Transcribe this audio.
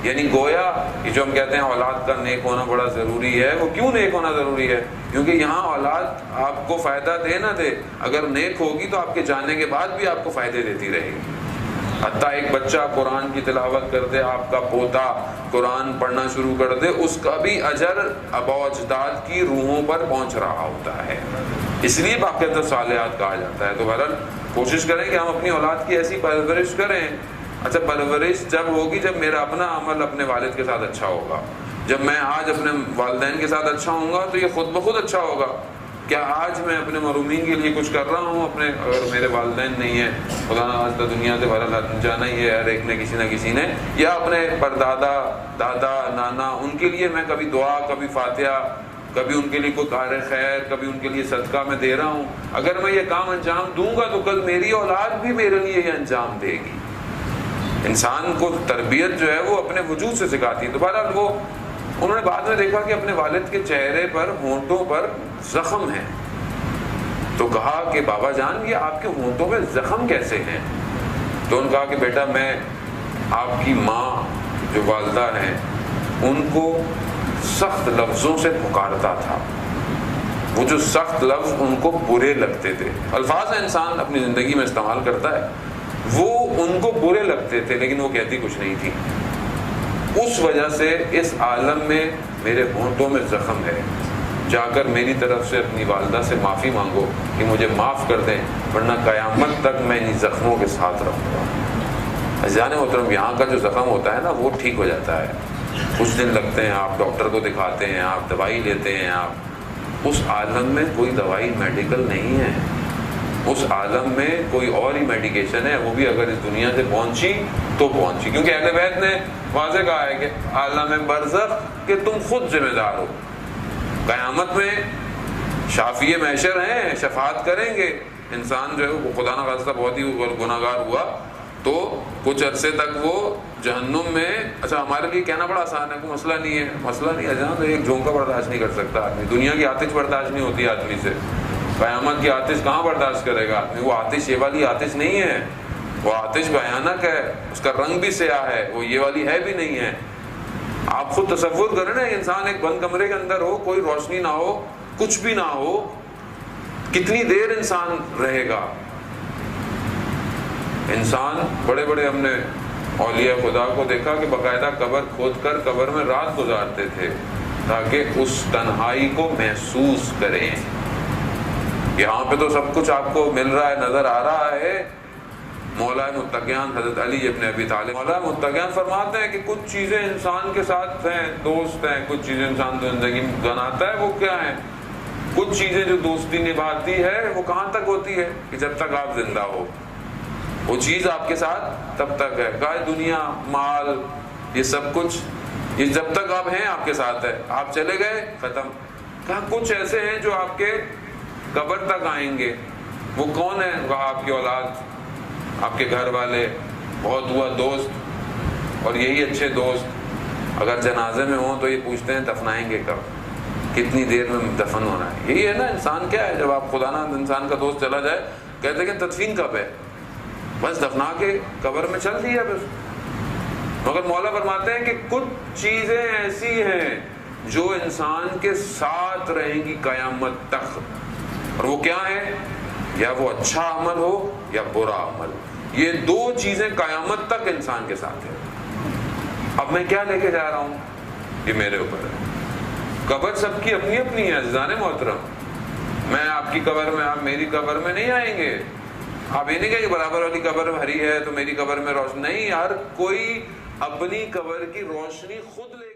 یعنی گویا کہ جو ہم کہتے ہیں اولاد کا نیک ہونا بڑا ضروری ہے، وہ کیوں نیک ہونا ضروری ہے؟ کیونکہ یہاں اولاد آپ کو فائدہ دے نہ دے، اگر نیک ہوگی تو آپ کے جانے کے بعد بھی آپ کو فائدے دیتی رہے گی۔ حتیٰ ایک بچہ قرآن کی تلاوت کر دے، آپ کا پوتا قرآن پڑھنا شروع کر دے، اس کا بھی اجر آباء و اجداد کی روحوں پر پہنچ رہا ہوتا ہے، اس لیے باقیات الصالحات کہا جاتا ہے۔ تو بہرحال کوشش کریں کہ ہم اپنی اولاد کی ایسی پرورش کریں۔ اچھا، پرورش جب ہوگی جب میرا اپنا عمل اپنے والد کے ساتھ اچھا ہوگا۔ جب میں آج اپنے والدین کے ساتھ اچھا ہوں گا تو یہ خود بخود اچھا ہوگا۔ کیا آج میں اپنے مرحومین کے لیے کچھ کر رہا ہوں؟ اپنے اگر میرے والدین نہیں ہیں، خدا نخواستہ دنیا سے بہرحال جانا ہی ہے ہر ایک نے کسی نہ کسی نے، یا اپنے پردادا دادا نانا، ان کے لیے میں کبھی دعا، کبھی فاتحہ، کبھی ان کے لیے کوئی کار خیر، کبھی ان کے لیے صدقہ میں دے رہا ہوں، اگر میں یہ کام انجام دوں گا تو کل میری اولاد بھی میرے لیے یہ انجام دے گی۔ انسان کو تربیت جو ہے وہ اپنے وجود سے سکھاتی ہے۔ تو بہرحال وہ انہوں نے بعد میں دیکھا کہ اپنے والد کے چہرے پر، ہونٹوں پر زخم ہیں، تو کہا کہ بابا جان یہ آپ کے ہونٹوں پہ زخم کیسے ہیں؟ تو انہوں نے کہا کہ بیٹا میں آپ کی ماں جو والدہ ہیں ان کو سخت لفظوں سے پکارتا تھا، وہ جو سخت لفظ ان کو برے لگتے تھے، الفاظ انسان اپنی زندگی میں استعمال کرتا ہے، وہ ان کو برے لگتے تھے لیکن وہ کہتی کچھ نہیں تھی۔ اس وجہ سے اس عالم میں میرے ہونٹوں میں زخم ہے، جا کر میری طرف سے اپنی والدہ سے معافی مانگو کہ مجھے معاف کر دیں، ورنہ قیامت تک میں انہی زخموں کے ساتھ رہوں گا۔ عزیزان محترم، یہاں کا جو زخم ہوتا ہے نا وہ ٹھیک ہو جاتا ہے، کچھ دن لگتے ہیں، آپ ڈاکٹر کو دکھاتے ہیں، آپ دوائی لیتے ہیں، آپ اس عالم میں کوئی دوائی میڈیکل نہیں ہے، اس عالم میں کوئی اور ہی میڈیکیشن ہے، وہ بھی اگر اس دنیا سے پہنچی تو پہنچی، کیونکہ اہل بیت نے واضح کہا ہے کہ عالم برزخ کہ تم خود ذمہ دار ہو، قیامت میں شافی محشر ہیں، شفاعت کریں گے۔ انسان جو ہے وہ خدا نخواستہ بہت ہی گناہ گار ہوا تو کچھ عرصے تک وہ جہنم میں، اچھا ہمارے لیے کہنا بڑا آسان ہے، کوئی مسئلہ نہیں ہے، مسئلہ نہیں ہے، جہاں تو ایک جھونکا برداشت نہیں کر سکتا آدمی، دنیا کی آتش برداشت نہیں ہوتی آدمی سے، قیامت کی آتش کہاں برداشت کرے گا آدمی؟ وہ آتش یہ والی آتش نہیں ہے، وہ آتش بھیانک ہے، اس کا رنگ بھی سیاہ ہے، وہ یہ والی ہے بھی نہیں ہے۔ آپ خود تصور کریں نا، انسان ایک بند کمرے کے اندر ہو، کوئی روشنی نہ ہو، کچھ بھی نہ ہو، کتنی دیر انسان رہے گا؟ انسان بڑے بڑے ہم نے اولیاء خدا کو دیکھا کہ باقاعدہ قبر کھود کر قبر میں رات گزارتے تھے تاکہ اس تنہائی کو محسوس کریں۔ یہاں پہ تو سب کچھ آپ کو مل رہا ہے، نظر آ رہا ہے۔ مولا متقیان حضرت علی ابن ابی طالب مولا متقیان فرماتے ہیں کہ کچھ چیزیں انسان کے ساتھ ہیں، دوست ہیں، کچھ چیزیں انسان تو زندگی میں بناتا ہے، وہ کیا ہیں؟ کچھ چیزیں جو دوستی نبھاتی ہے وہ کہاں تک ہوتی ہے؟ کہ جب تک آپ زندہ ہو، وہ چیز آپ کے ساتھ تب تک ہے۔ گائے دنیا، مال، یہ سب کچھ یہ جب تک آپ ہیں آپ کے ساتھ ہے، آپ چلے گئے ختم۔ کہاں کچھ ایسے ہیں جو آپ کے قبر تک آئیں گے، وہ کون ہے؟ وہ آپ کی اولاد، آپ کے گھر والے، بہت ہوا دوست، اور یہی اچھے دوست اگر جنازے میں ہوں تو یہ پوچھتے ہیں دفنائیں گے کب، کتنی دیر میں دفن ہونا ہے۔ یہی ہے نا انسان کیا ہے، جب آپ خدا نہ انسان کا دوست چلا جائے کہتے ہیں کہ تدفین کب ہے، بس دفنا کے قبر میں چل دیا بس۔ مگر مولا فرماتے ہیں کہ کچھ چیزیں ایسی ہیں جو انسان کے ساتھ رہیں گی قیامت تک، اور وہ کیا ہے؟ یا وہ اچھا عمل ہو یا برا عمل، یہ دو چیزیں قیامت تک انسان کے ساتھ ہیں۔ اب میں کیا لے کے جا رہا ہوں یہ میرے اوپر ہے۔ قبر سب کی اپنی اپنی ہے عزیزان محترم، میں آپ کی قبر میں، آپ میری قبر میں نہیں آئیں گے۔ آپ یہ نہیں کہیں کہ برابر والی قبر بھری ہے تو میری قبر میں روشنی نہیں، ہر کوئی اپنی قبر کی روشنی خود لے